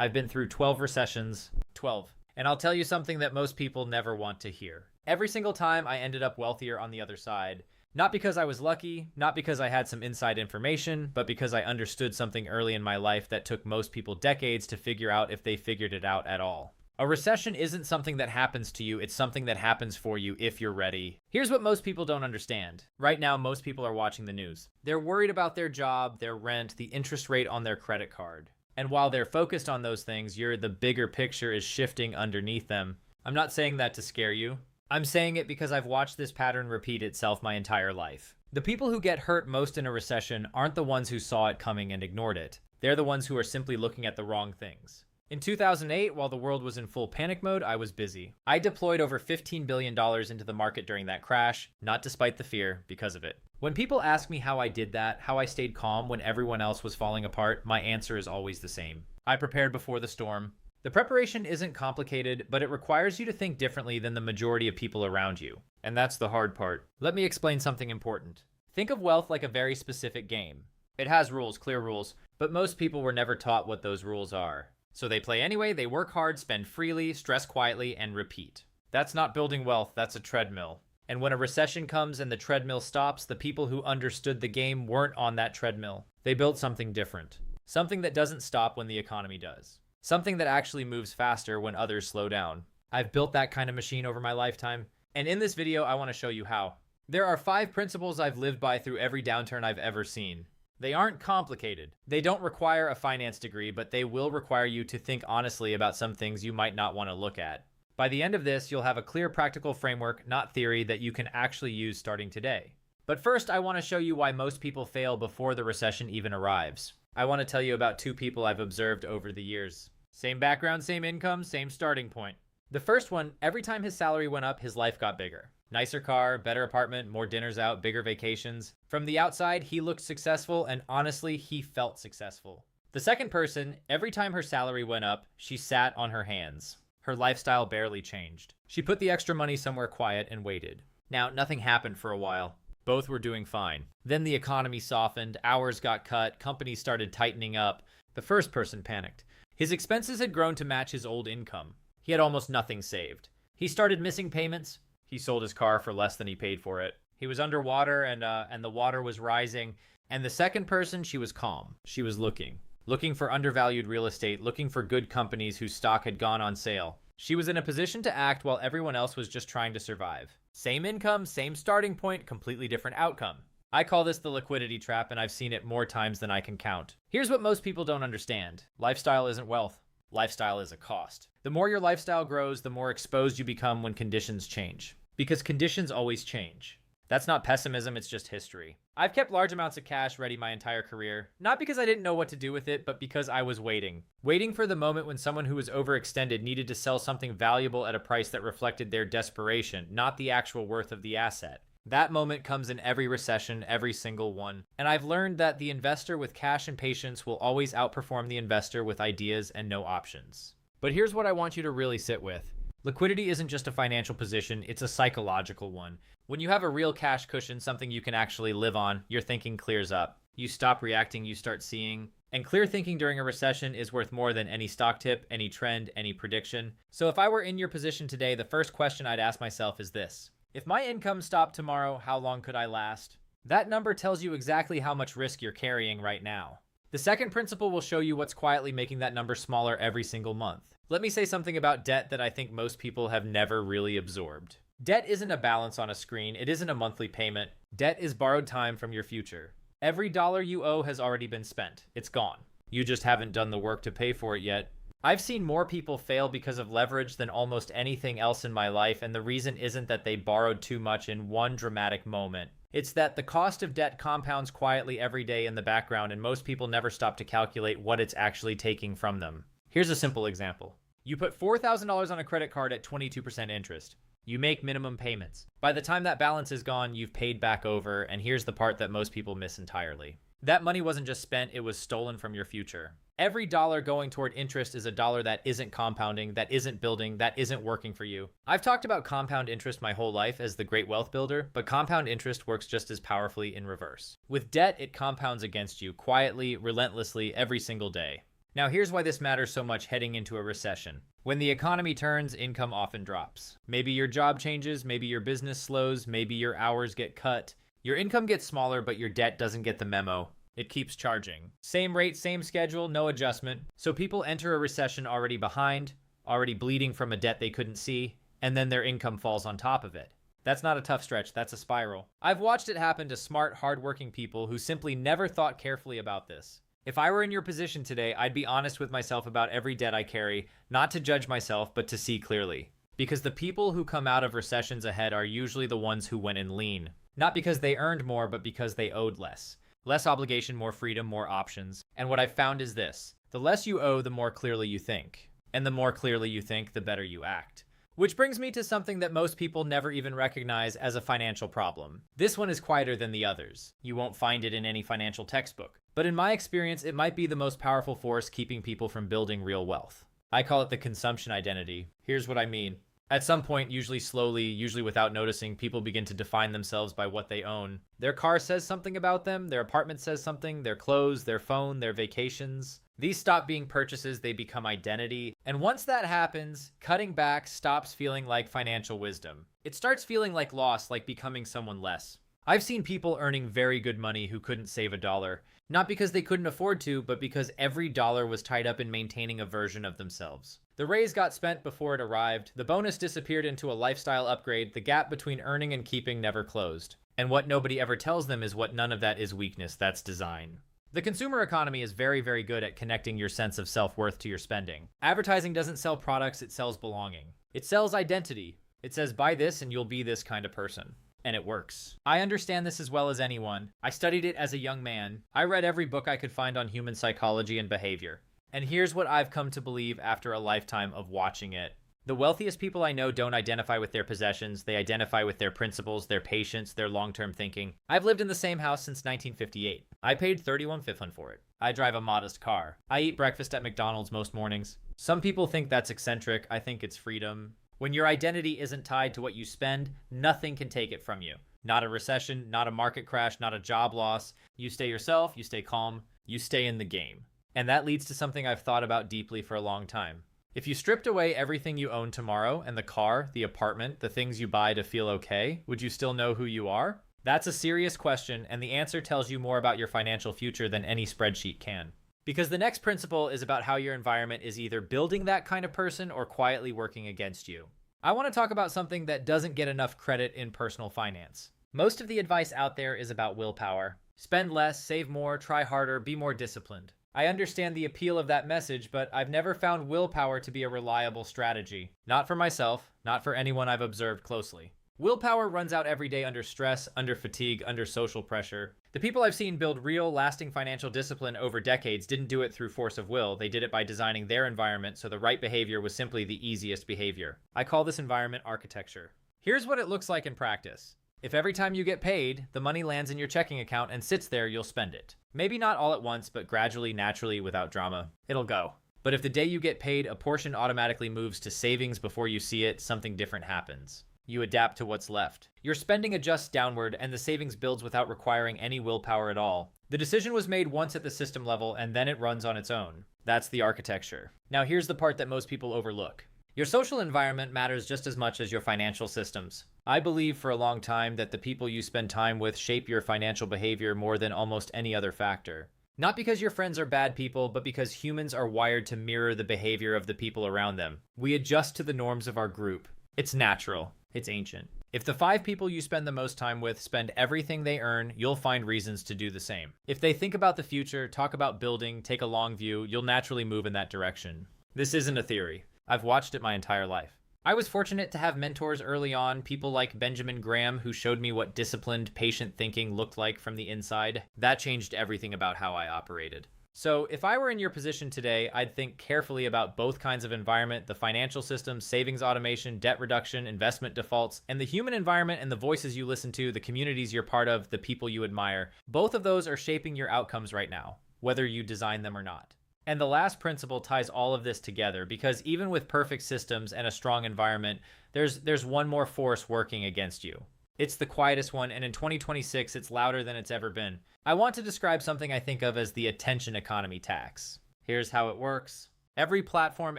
I've been through 12 recessions. 12. And I'll tell you something that most people never want to hear. Every single time I ended up wealthier on the other side. Not because I was lucky, not because I had some inside information, but because I understood something early in my life that took most people decades to figure out if they figured it out at all. A recession isn't something that happens to you, it's something that happens for you if you're ready. Here's what most people don't understand. Right now, most people are watching the news. They're worried about their job, their rent, the interest rate on their credit card. And while they're focused on those things, the bigger picture is shifting underneath them. I'm not saying that to scare you. I'm saying it because I've watched this pattern repeat itself my entire life. The people who get hurt most in a recession aren't the ones who saw it coming and ignored it. They're the ones who are simply looking at the wrong things. In 2008, while the world was in full panic mode, I was busy. I deployed over $15 billion into the market during that crash, not despite the fear, because of it. When people ask me how I did that, how I stayed calm when everyone else was falling apart, my answer is always the same. I prepared before the storm. The preparation isn't complicated, but it requires you to think differently than the majority of people around you. And that's the hard part. Let me explain something important. Think of wealth like a very specific game. It has rules, clear rules, but most people were never taught what those rules are. So they play anyway, they work hard, spend freely, stress quietly, and repeat. That's not building wealth, that's a treadmill. And when a recession comes and the treadmill stops, the people who understood the game weren't on that treadmill. They built something different. Something that doesn't stop when the economy does. Something that actually moves faster when others slow down. I've built that kind of machine over my lifetime, and in this video I want to show you how. There are 5 principles I've lived by through every downturn I've ever seen. They aren't complicated. They don't require a finance degree, but they will require you to think honestly about some things you might not want to look at. By the end of this, you'll have a clear practical framework, not theory, that you can actually use starting today. But first, I want to show you why most people fail before the recession even arrives. I want to tell you about 2 people I've observed over the years. Same background, same income, same starting point. The first one, every time his salary went up, his life got bigger. Nicer car, better apartment, more dinners out, bigger vacations. From the outside, he looked successful, and honestly, he felt successful. The second person, every time her salary went up, she sat on her hands. Her lifestyle barely changed. She put the extra money somewhere quiet and waited. Now, nothing happened for a while. Both were doing fine. Then the economy softened, hours got cut, companies started tightening up. The first person panicked. His expenses had grown to match his old income. He had almost nothing saved. He started missing payments. He sold his car for less than he paid for it. He was underwater and the water was rising. And the second person, she was calm. She was looking for undervalued real estate, looking for good companies whose stock had gone on sale. She was in a position to act while everyone else was just trying to survive. Same income, same starting point, completely different outcome. I call this the liquidity trap, and I've seen it more times than I can count. Here's what most people don't understand. Lifestyle isn't wealth. Lifestyle is a cost. The more your lifestyle grows, the more exposed you become when conditions change. Because conditions always change. That's not pessimism, it's just history. I've kept large amounts of cash ready my entire career, not because I didn't know what to do with it, but because I was waiting. Waiting for the moment when someone who was overextended needed to sell something valuable at a price that reflected their desperation, not the actual worth of the asset. That moment comes in every recession, every single one. And I've learned that the investor with cash and patience will always outperform the investor with ideas and no options. But here's what I want you to really sit with. Liquidity isn't just a financial position, it's a psychological one. When you have a real cash cushion, something you can actually live on, your thinking clears up. You stop reacting, you start seeing. And clear thinking during a recession is worth more than any stock tip, any trend, any prediction. So if I were in your position today, the first question I'd ask myself is this. If my income stopped tomorrow, how long could I last? That number tells you exactly how much risk you're carrying right now. The second principle will show you what's quietly making that number smaller every single month. Let me say something about debt that I think most people have never really absorbed. Debt isn't a balance on a screen. It isn't a monthly payment. Debt is borrowed time from your future. Every dollar you owe has already been spent. It's gone. You just haven't done the work to pay for it yet. I've seen more people fail because of leverage than almost anything else in my life, and the reason isn't that they borrowed too much in one dramatic moment. It's that the cost of debt compounds quietly every day in the background, and most people never stop to calculate what it's actually taking from them. Here's a simple example. You put $4,000 on a credit card at 22% interest. You make minimum payments. By the time that balance is gone, you've paid back over, and here's the part that most people miss entirely. That money wasn't just spent, it was stolen from your future. Every dollar going toward interest is a dollar that isn't compounding, that isn't building, that isn't working for you. I've talked about compound interest my whole life as the great wealth builder, but compound interest works just as powerfully in reverse. With debt, it compounds against you, quietly, relentlessly, every single day. Now, here's why this matters so much heading into a recession. When the economy turns, income often drops. Maybe your job changes, maybe your business slows, maybe your hours get cut. Your income gets smaller, but your debt doesn't get the memo. It keeps charging. Same rate, same schedule, no adjustment. So people enter a recession already behind, already bleeding from a debt they couldn't see, and then their income falls on top of it. That's not a tough stretch, that's a spiral. I've watched it happen to smart, hardworking people who simply never thought carefully about this. If I were in your position today, I'd be honest with myself about every debt I carry, not to judge myself, but to see clearly. Because the people who come out of recessions ahead are usually the ones who went in lean. Not because they earned more, but because they owed less. Less obligation, more freedom, more options. And what I've found is this: the less you owe, the more clearly you think. And the more clearly you think, the better you act. Which brings me to something that most people never even recognize as a financial problem. This one is quieter than the others. You won't find it in any financial textbook. But in my experience, it might be the most powerful force keeping people from building real wealth. I call it the consumption identity. Here's what I mean. At some point, usually slowly, usually without noticing, people begin to define themselves by what they own. Their car says something about them, their apartment says something, their clothes, their phone, their vacations. These stop being purchases, they become identity. And once that happens, cutting back stops feeling like financial wisdom. It starts feeling like loss, like becoming someone less. I've seen people earning very good money who couldn't save a dollar. Not because they couldn't afford to, but because every dollar was tied up in maintaining a version of themselves. The raise got spent before it arrived, the bonus disappeared into a lifestyle upgrade, the gap between earning and keeping never closed. And what nobody ever tells them is what none of that is weakness, that's design. The consumer economy is very, very good at connecting your sense of self-worth to your spending. Advertising doesn't sell products, it sells belonging. It sells identity. It says, buy this and you'll be this kind of person. And it works. I understand this as well as anyone. I studied it as a young man. I read every book I could find on human psychology and behavior. And here's what I've come to believe after a lifetime of watching it. The wealthiest people I know don't identify with their possessions. They identify with their principles, their patience, their long-term thinking. I've lived in the same house since 1958. I paid $31,500 for it. I drive a modest car. I eat breakfast at McDonald's most mornings. Some people think that's eccentric. I think it's freedom. When your identity isn't tied to what you spend, nothing can take it from you. Not a recession, not a market crash, not a job loss. You stay yourself, you stay calm, you stay in the game. And that leads to something I've thought about deeply for a long time. If you stripped away everything you own tomorrow, and the car, the apartment, the things you buy to feel okay, would you still know who you are? That's a serious question, and the answer tells you more about your financial future than any spreadsheet can. Because the next principle is about how your environment is either building that kind of person or quietly working against you. I want to talk about something that doesn't get enough credit in personal finance. Most of the advice out there is about willpower. Spend less, save more, try harder, be more disciplined. I understand the appeal of that message, but I've never found willpower to be a reliable strategy. Not for myself, not for anyone I've observed closely. Willpower runs out every day under stress, under fatigue, under social pressure. The people I've seen build real, lasting financial discipline over decades didn't do it through force of will. They did it by designing their environment so the right behavior was simply the easiest behavior. I call this environment architecture. Here's what it looks like in practice. If every time you get paid, the money lands in your checking account and sits there, you'll spend it. Maybe not all at once, but gradually, naturally, without drama. It'll go. But if the day you get paid, a portion automatically moves to savings before you see it, something different happens. You adapt to what's left. Your spending adjusts downward, and the savings builds without requiring any willpower at all. The decision was made once at the system level, and then it runs on its own. That's the architecture. Now here's the part that most people overlook. Your social environment matters just as much as your financial systems. I believe for a long time that the people you spend time with shape your financial behavior more than almost any other factor. Not because your friends are bad people, but because humans are wired to mirror the behavior of the people around them. We adjust to the norms of our group. It's natural. It's ancient. If the 5 people you spend the most time with spend everything they earn, you'll find reasons to do the same. If they think about the future, talk about building, take a long view, you'll naturally move in that direction. This isn't a theory. I've watched it my entire life. I was fortunate to have mentors early on, people like Benjamin Graham, who showed me what disciplined, patient thinking looked like from the inside. That changed everything about how I operated. So if I were in your position today, I'd think carefully about both kinds of environment, the financial system, savings automation, debt reduction, investment defaults, and the human environment and the voices you listen to, the communities you're part of, the people you admire. Both of those are shaping your outcomes right now, whether you design them or not. And the last principle ties all of this together because even with perfect systems and a strong environment, there's one more force working against you. It's the quietest one, and in 2026, it's louder than it's ever been. I want to describe something I think of as the attention economy tax. Here's how it works. Every platform,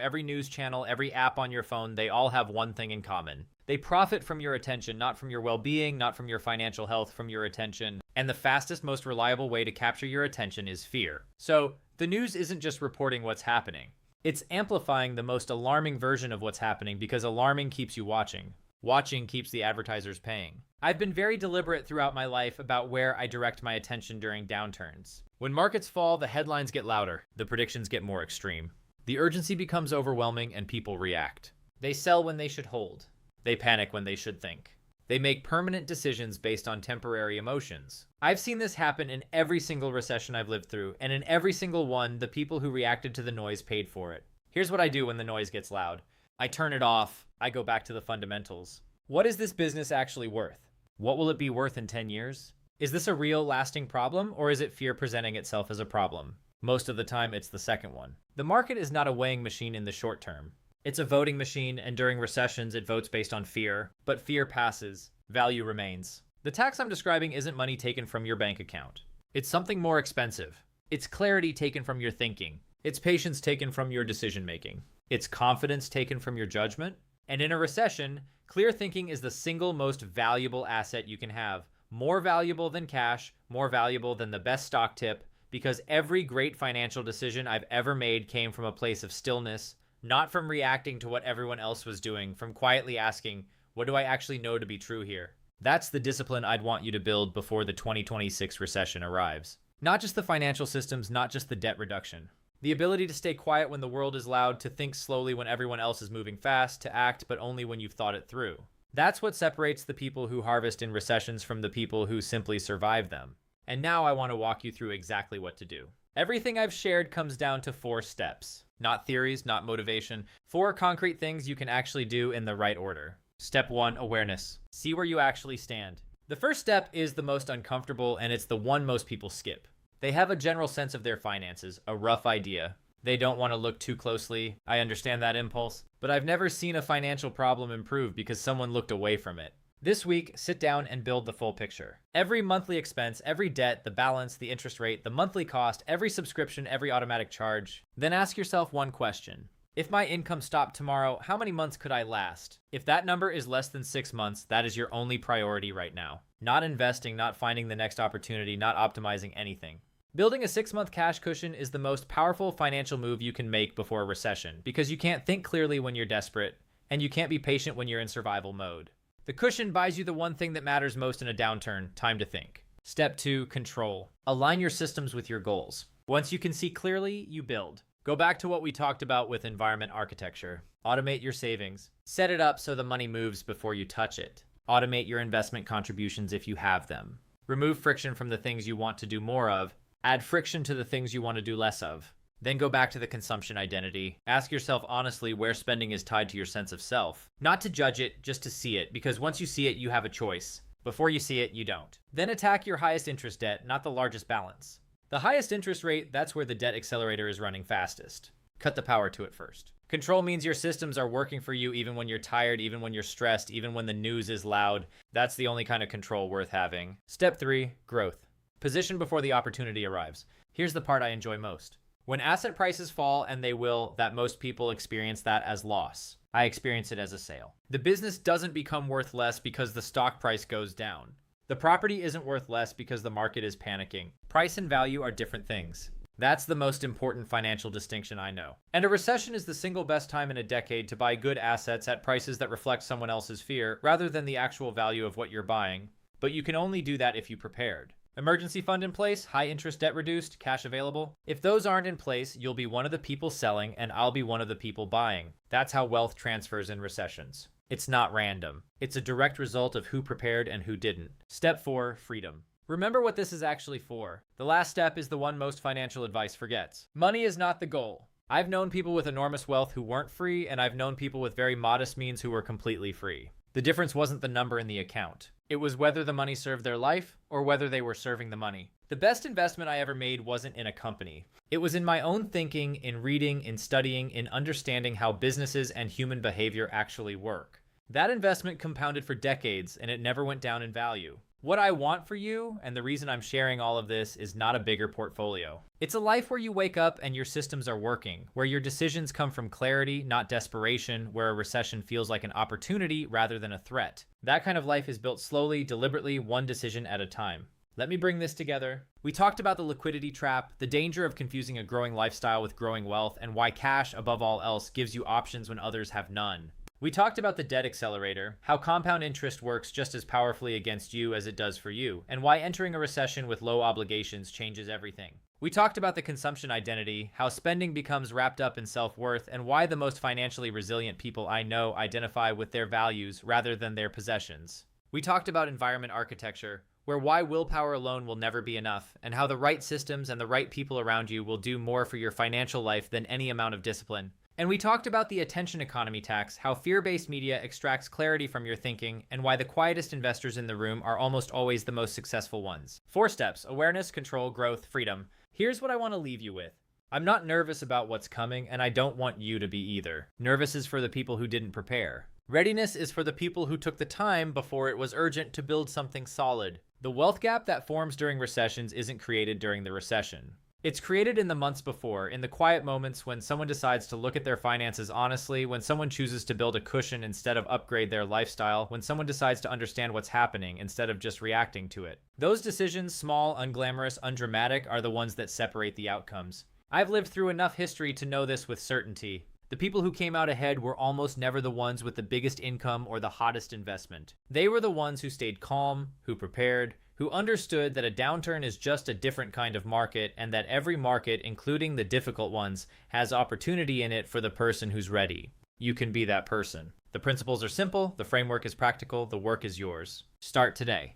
every news channel, every app on your phone, they all have one thing in common. They profit from your attention, not from your well-being, not from your financial health, from your attention. And the fastest, most reliable way to capture your attention is fear. So the news isn't just reporting what's happening. It's amplifying the most alarming version of what's happening because alarming keeps you watching. Watching keeps the advertisers paying. I've been very deliberate throughout my life about where I direct my attention during downturns. When markets fall, the headlines get louder. The predictions get more extreme. The urgency becomes overwhelming and people react. They sell when they should hold. They panic when they should think. They make permanent decisions based on temporary emotions. I've seen this happen in every single recession I've lived through, and in every single one, the people who reacted to the noise paid for it. Here's what I do when the noise gets loud. I turn it off. I go back to the fundamentals. What is this business actually worth? What will it be worth in 10 years? Is this a real lasting problem, or is it fear presenting itself as a problem? Most of the time, it's the second one. The market is not a weighing machine in the short term. It's a voting machine, and during recessions, it votes based on fear. But fear passes. Value remains. The tax I'm describing isn't money taken from your bank account. It's something more expensive. It's clarity taken from your thinking. It's patience taken from your decision-making. It's confidence taken from your judgment. And in a recession, clear thinking is the single most valuable asset you can have. More valuable than cash, more valuable than the best stock tip, because every great financial decision I've ever made came from a place of stillness, not from reacting to what everyone else was doing, from quietly asking, what do I actually know to be true here? That's the discipline I'd want you to build before the 2026 recession arrives. Not just the financial systems, not just the debt reduction. The ability to stay quiet when the world is loud, to think slowly when everyone else is moving fast, to act but only when you've thought it through. That's what separates the people who harvest in recessions from the people who simply survive them. And now I want to walk you through exactly what to do. Everything I've shared comes down to 4 steps. Not theories, not motivation. 4 concrete things you can actually do in the right order. Step 1, awareness. See where you actually stand. The first step is the most uncomfortable, and it's the one most people skip. They have a general sense of their finances, a rough idea. They don't want to look too closely. I understand that impulse. But I've never seen a financial problem improve because someone looked away from it. This week, sit down and build the full picture. Every monthly expense, every debt, the balance, the interest rate, the monthly cost, every subscription, every automatic charge. Then ask yourself one question. If my income stopped tomorrow, how many months could I last? If that number is less than 6 months, that is your only priority right now. Not investing, not finding the next opportunity, not optimizing anything. Building a 6-month cash cushion is the most powerful financial move you can make before a recession because you can't think clearly when you're desperate, and you can't be patient when you're in survival mode. The cushion buys you the one thing that matters most in a downturn, time to think. Step 2, control. Align your systems with your goals. Once you can see clearly, you build. Go back to what we talked about with environment architecture. Automate your savings. Set it up so the money moves before you touch it. Automate your investment contributions if you have them. Remove friction from the things you want to do more of. Add friction to the things you want to do less of. Then go back to the consumption identity. Ask yourself honestly where spending is tied to your sense of self. Not to judge it, just to see it, because once you see it, you have a choice. Before you see it, you don't. Then attack your highest interest debt, not the largest balance. The highest interest rate, that's where the debt accelerator is running fastest. Cut the power to it first. Control means your systems are working for you even when you're tired, even when you're stressed, even when the news is loud. That's the only kind of control worth having. Step 3, growth. Position before the opportunity arrives. Here's the part I enjoy most. When asset prices fall, and they will, that most people experience that as loss. I experience it as a sale. The business doesn't become worth less because the stock price goes down. The property isn't worth less because the market is panicking. Price and value are different things. That's the most important financial distinction I know. And a recession is the single best time in a decade to buy good assets at prices that reflect someone else's fear rather than the actual value of what you're buying. But you can only do that if you prepared. Emergency fund in place, high interest debt reduced, cash available. If those aren't in place, you'll be one of the people selling and I'll be one of the people buying. That's how wealth transfers in recessions. It's not random. It's a direct result of who prepared and who didn't. Step 4, freedom. Remember what this is actually for. The last step is the one most financial advice forgets. Money is not the goal. I've known people with enormous wealth who weren't free, and I've known people with very modest means who were completely free. The difference wasn't the number in the account. It was whether the money served their life or whether they were serving the money. The best investment I ever made wasn't in a company. It was in my own thinking, in reading, in studying, in understanding how businesses and human behavior actually work. That investment compounded for decades and it never went down in value. What I want for you, and the reason I'm sharing all of this, is not a bigger portfolio. It's a life where you wake up and your systems are working, where your decisions come from clarity, not desperation, where a recession feels like an opportunity rather than a threat. That kind of life is built slowly, deliberately, one decision at a time. Let me bring this together. We talked about the liquidity trap, the danger of confusing a growing lifestyle with growing wealth, and why cash, above all else, gives you options when others have none. We talked about the debt accelerator, how compound interest works just as powerfully against you as it does for you, and why entering a recession with low obligations changes everything. We talked about the consumption identity, how spending becomes wrapped up in self-worth, and why the most financially resilient people I know identify with their values rather than their possessions. We talked about environment architecture, where why willpower alone will never be enough, and how the right systems and the right people around you will do more for your financial life than any amount of discipline. And we talked about the attention economy tax, how fear-based media extracts clarity from your thinking, and why the quietest investors in the room are almost always the most successful ones. 4 steps: awareness, control, growth, freedom. Here's what I want to leave you with. I'm not nervous about what's coming, and I don't want you to be either. Nervous is for the people who didn't prepare. Readiness is for the people who took the time before it was urgent to build something solid. The wealth gap that forms during recessions isn't created during the recession. It's created in the months before, in the quiet moments when someone decides to look at their finances honestly, when someone chooses to build a cushion instead of upgrade their lifestyle, when someone decides to understand what's happening instead of just reacting to it. Those decisions, small, unglamorous, undramatic, are the ones that separate the outcomes. I've lived through enough history to know this with certainty. The people who came out ahead were almost never the ones with the biggest income or the hottest investment. They were the ones who stayed calm, who prepared, who understood that a downturn is just a different kind of market, and that every market, including the difficult ones, has opportunity in it for the person who's ready. You can be that person. The principles are simple, the framework is practical, the work is yours. Start today.